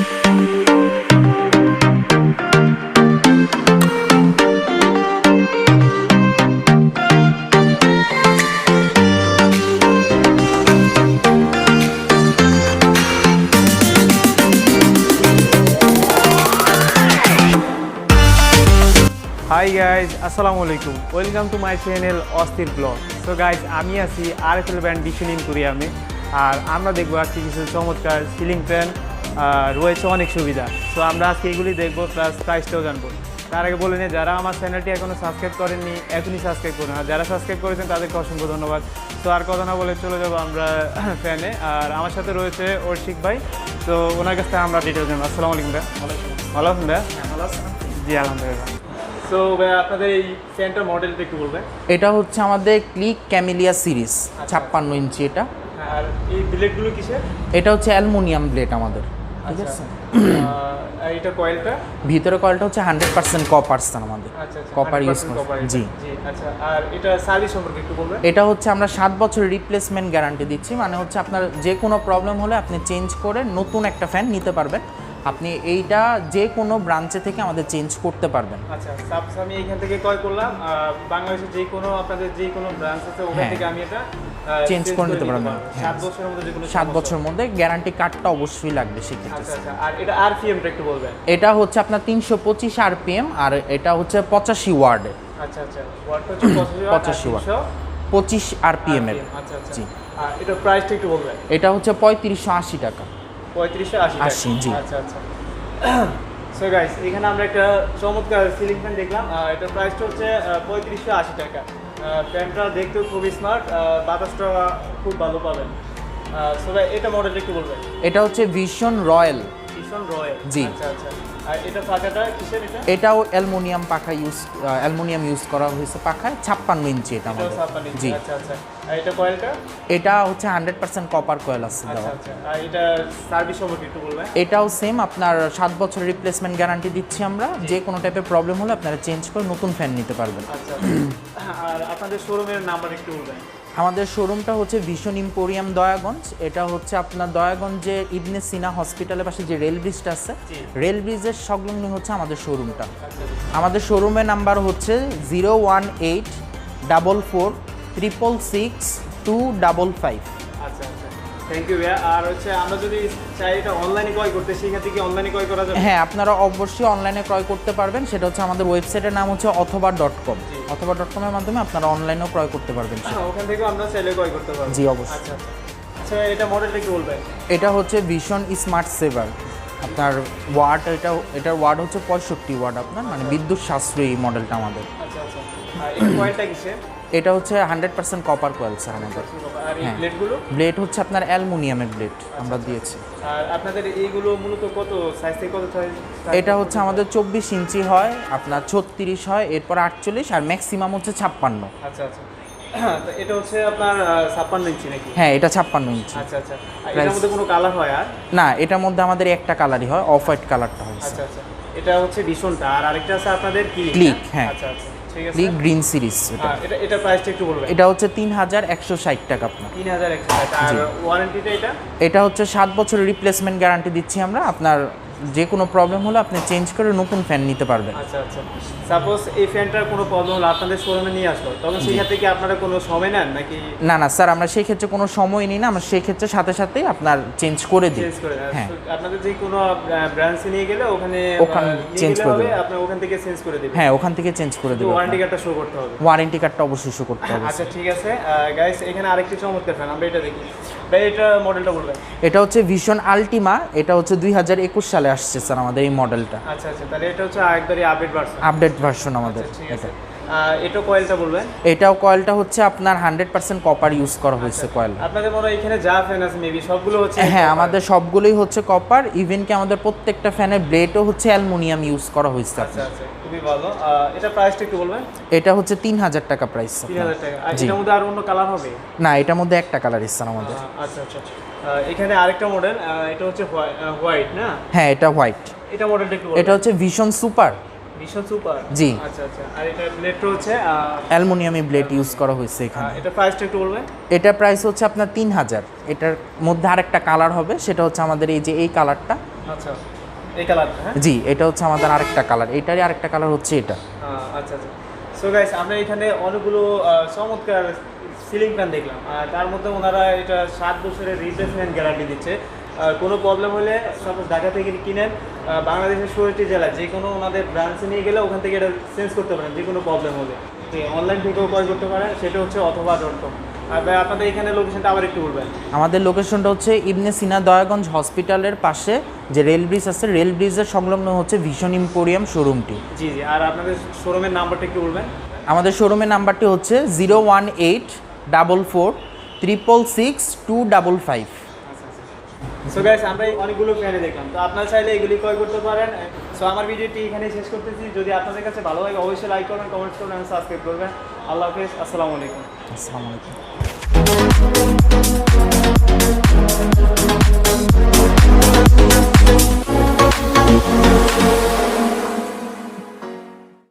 Hi guys, আসসালামু আলাইকুম। Welcome to my channel অস্থির ব্লগ। সো গাইজ, আমি আছি আরএফএল ব্র্যান্ড ডিশন এম্পুরিয়ামে। আর আমরা দেখবো আজকে কিছু চমৎকার সিলিং ফ্যান রয়েছে, অনেক সুবিধা। সো আমরা আজকে এগুলি দেখবো, প্লাস প্রাইসটাও জানবো। তার আগে বলে নিই, যারা আমার চ্যানেলটি এখনও সাবস্ক্রাইব করেননি এখনই সাবস্ক্রাইব করুন, আর যারা সাবস্ক্রাইব করেছেন তাদেরকে অসংখ্য ধন্যবাদ। তো আর কথা না বলে চলে যাবো আমরা ফ্যানে। আর আমার সাথে রয়েছে অর্শিক ভাই। তো ওনার কাছ থেকে আমরা ডিটেলস জানবো। আসসালামু আলাইকুম ভাই। ভালো আছেন ভাই? ভালো আছেন? জি আলহামদুলিল্লাহ। সো ভাই, আপনাদের এই ফ্যানটার মডেলটা একটু বলবেন। এটা হচ্ছে আমাদের ক্লিক ক্যামেলিয়া সিরিজ, 56 ইঞ্চি এটা। আর এই ব্লেডগুলো কিসের? এটা হচ্ছে অ্যালুমিনিয়াম ব্লেড আমাদের, ঠিক আছে। আর এটা কয়েলটা? ভিতরে কয়েলটা হচ্ছে 100% কপার আমাদের। আচ্ছা, কপার ইউজ করি। জি। আচ্ছা, আর এটা সার্ভিস সম্পর্কে একটু বলবেন। এটা হচ্ছে আমরা 7 বছর রিপ্লেসমেন্ট গ্যারান্টি দিচ্ছি, মানে হচ্ছে আপনার যে কোনো প্রবলেম হলে আপনি চেঞ্জ করে নতুন একটা ফ্যান নিতে পারবেন। আপনি এইটা যে কোনো ব্রাঞ্চে থেকে আমাদের চেঞ্জ করতে পারবেন। আচ্ছা, সাপোজ আমি এখান থেকে ক্রয় করলাম, বাংলাদেশের যে কোনো আপনাদের যে কোনো ব্রাঞ্চ আছে ওখান থেকে আমি এটা চেঞ্জ করে নিতে পারবেন। 7 বছরের মধ্যে যে কোনো 7 বছরের মধ্যে গ্যারান্টি কার্ডটা অবশ্যই লাগবে সেক্ষেত্রে। আচ্ছা, আর এটা আরপিএমটা একটু বলবেন। এটা হচ্ছে আপনার 325 আরপিএম, আর এটা হচ্ছে 85 ওয়ার্ডের। আচ্ছা, ওয়াটটা হচ্ছে 85 ওয়াট, 25 আরপিএম এর। আচ্ছা, জি। আর এটা প্রাইসটা একটু বলবেন। এটা হচ্ছে 3580 টাকা। 3580 জি। আচ্ছা। সো গাইস, এখানে আমরা একটা চমৎকার সিলিং ফ্যান দেখলাম। এটার প্রাইসটা হচ্ছে 3580 টাকা। ফ্যানটা দেখতেও খুব স্মার্ট, বাতাসটা খুব ভালো পাবেন। সো ভাই, এটা মডেলটা একটু বলবেন। এটা হচ্ছে ভিশন রয়্যাল। জি। আচ্ছা। আর এটা পাখাটা কিসের? এটাও অ্যালুমিনিয়াম পাখা অ্যালুমিনিয়াম ইউজ করা হয়েছে পাখায়, 56 ইঞ্চি এটা আমাদের। জি। আচ্ছা। আর এটা কয়েলটা? এটা হচ্ছে 100% কপার কয়েল আছে দেওয়া। আচ্ছা। আর এটা সার্ভিস সম্পর্কে একটু বলবেন। এটাও সেম, আপনার 7 বছর রিপ্লেসমেন্ট গ্যারান্টি দিচ্ছি আমরা। যে কোনো টাইপের প্রবলেম হলে আপনারা চেঞ্জ করে নতুন ফ্যান নিতে পারবেন। আচ্ছা। আর আপনাদের শোরুমের নাম্বার একটু বলবেন। আমাদের শোরুমটা হচ্ছে ভিশন এম্পোরিয়াম দয়াগঞ্জ। এটা হচ্ছে আপনার দয়াগঞ্জে ইবনে সিনা হসপিটালের পাশে যে রেল ব্রিজটা আছে, রেল ব্রিজের সংলগ্ন হচ্ছে আমাদের শোরুমটা। আমাদের শোরুমের নাম্বার হচ্ছে 01844666255। আচ্ছা। থ্যাংক ইউ ভাইয়া। আর হচ্ছে আমরা যদি চাই এটা অনলাইনে ক্রয় করতে, সেখান থেকে অনলাইনে ক্রয় করা যাবে? হ্যাঁ, আপনারা অবশ্যই অনলাইনে ক্রয় করতে পারবেন। সেটা হচ্ছে আমাদের ওয়েবসাইটের নাম হচ্ছে অথবা.com। অথবা.com এর মাধ্যমে আপনারা অনলাইনেও ক্রয় করতে পারবেন। ওখান থেকে আমরা চাইলে ক্রয় করতে পারবো? জি, অবশ্যই। আচ্ছা, এটা মডেলটা একটু বলবেন। এটা হচ্ছে ভিশন স্মার্ট সেভার। আপনার ওয়াট, এটার ওয়াট হচ্ছে 65 ওয়াট আপনার, মানে বিদ্যুৎ সাশ্রয়ী মডেলটা আমাদের। আচ্ছা। আর এই কয়েলটা কিসের? এটা হচ্ছে 100% কপার কয়েল স্যার আমাদের। আর এই ব্লেডগুলো? ব্লেড হচ্ছে আপনার অ্যালুমিনিয়ামের ব্লেড আমরা দিয়েছি। আর আপনাদের এইগুলো মূলত কত সাইজ থেকে কত সাইজ? এটা হচ্ছে আমাদের 24 ইঞ্চি হয়, আপনার 36 হয়, এরপর 48, আর ম্যাক্সিমাম হচ্ছে 56। আচ্ছা। তো এটা হচ্ছে আপনার 56 ইঞ্চি নাকি? হ্যাঁ, এটা 56 ইঞ্চি। আচ্ছা। আর এটার মধ্যে কোনো কালার হয়? আর না, এটার মধ্যে আমাদের একটা কালারই হয়, অফ হোয়াইট কালারটা হয়। আচ্ছা। এটা হচ্ছে ভিশনটা, আর আরেকটা আছে আপনাদের ক্লিক। হ্যাঁ, আচ্ছা, ঠিক আছে। Click green series. এটা প্রাইসটা একটু বলবেন। এটা হচ্ছে 3160 টাকা আপনার। 3160 টাকা। আর ওয়ারেন্টিটা? এটা হচ্ছে 7 বছরের রিপ্লেসমেন্ট গ্যারান্টি দিচ্ছি আমরা। আপনার যে কোনো প্রবলেম হলে আপনি চেঞ্জ করে নতুন ফ্যান নিতে পারবেন। আচ্ছা। সাপোজ এই ফ্যানটার কোনো প্রবলেম হলো, আপনাদের শোরুমে নিয়ে আসলো, তখন সেই ক্ষেত্রে কি আপনারা কোনো সময় নেন নাকি? না স্যার, আমরা সেই ক্ষেত্রে কোনো সময় নিই না, আমরা সেই ক্ষেত্রে সাথে সাথেই আপনার চেঞ্জ করে দিই। হ্যাঁ, আপনাদের যে কোনো ব্রাঞ্চে নিয়ে গেলে ওখানে চেঞ্জ করে দেবে, আপনি ওখান থেকে চেঞ্জ করে দিবেন। হ্যাঁ, ওখান থেকে চেঞ্জ করে দেবে। ওয়ারেন্টি কার্ডটা শো করতে হবে? ওয়ারেন্টি কার্ডটা অবশ্যই শো করতে হবে। আচ্ছা, ঠিক আছে। গাইস, এখানে আরেকটি চমৎকার ফ্যান, আমরা এটা দেখি। ভাই, এটা মডেলটা বলবেন। এটা হচ্ছে ভিশন আলটিমা। এটা হচ্ছে 2021 সালে আসছে স্যার আমাদের এই মডেলটা। আচ্ছা। তাহলে এটা হচ্ছে একবারই আপডেট ভার্সন আমাদের। এটা কয়েলটা বলবেন। এটাও কয়েলটা হচ্ছে আপনার 100% কপার ইউজ করা হয়েছে কয়েল। আপনাদের মনে হয় এখানে যা ফ্যান আছে মেবি সবগুলো হচ্ছে? হ্যাঁ, আমাদের সবগুলোই হচ্ছে কপার। ইভেন কি আমাদের প্রত্যেকটা ফ্যানের ব্লেডও হচ্ছে অ্যালুমিনিয়াম ইউজ করা হয়েছে। আচ্ছা, খুবই ভালো। এটা প্রাইসটা একটু বলবেন। এটা হচ্ছে 3000 টাকা প্রাইস। 3000 টাকা। আর এটার মধ্যে আর অন্য কালার হবে? না, এটার মধ্যে একটা কালার ইচ্ছে আমাদের। আচ্ছা। এখানে আরেকটা মডেল, এটা হচ্ছে হোয়াইট না? হ্যাঁ, এটা হোয়াইট। এটা মডেলটা একটু বলবেন। এটা হচ্ছে ভিশন সুপার। জি। আচ্ছা। আর এটা ব্লেডটা হচ্ছে অ্যালুমিনিয়ামের ব্লেড ইউজ করা হয়েছে এখানে। এটা প্রাইসটা একটু বলবেন। এটা প্রাইস হচ্ছে আপনার 3000। এটার মধ্যে আরেকটা কালার হবে, সেটা হচ্ছে আমাদের এই যে এই কালারটা। আচ্ছা। এই কালারটা, হ্যাঁ জি, এটা হচ্ছে আমাদের আরেকটা কালার, এটারই আরেকটা কালার হচ্ছে এটা। আচ্ছা আচ্ছা। সো গাইস, আমরা এখানে অনেকগুলো চমৎকার সিলিং ফ্যান দেখলাম, আর তার মধ্যে ওনারা এটা 7 বছরের রিপ্লেসমেন্ট গ্যারান্টি দিচ্ছে। কোনো প্রবলেম হলে সাপোজ ঢাকা থেকে কিনেন, বাংলাদেশের 16টি জেলা যে কোনো ওনাদের ব্রাঞ্চে নিয়ে গেলে ওখান থেকে এটা চেঞ্জ করতে পারেন যে কোনো প্রবলেম হলে। অনলাইন থেকেও ক্রয় করতে পারেন, সেটা হচ্ছে অথবা .com। আর ভাই আপনাদের এখানে লোকেশনটা আবার একটু বলবেন। আমাদের লোকেশনটা হচ্ছে ইবনে সিনা দয়াগঞ্জ হসপিটালের পাশে যে রেল ব্রিজ আছে, রেল ব্রিজের সংলগ্ন হচ্ছে ভিশন এম্পোরিয়াম শোরুমটি। জি জি, আর আপনাদের শোরুমের নাম্বারটা একটু বলবেন। আমাদের শোরুমের নাম্বারটি হচ্ছে 01844666255। সো গাইস, আমরা অনেকগুলো ফ্যানে দেখলাম, তো আপনারা চাইলে এগুলি ক্রয় করতে পারেন। সো আমার ভিডিওটি এখানে শেষ করতেছি। যদি আপনাদের কাছে ভালো লাগে অবশ্যই লাইক করবেন, কমেন্টস করবেন, সাবস্ক্রাইব করবেন। আল্লাহ হাফেজ, আসসালামু আলাইকুম। আসসালামু আলাইকুম।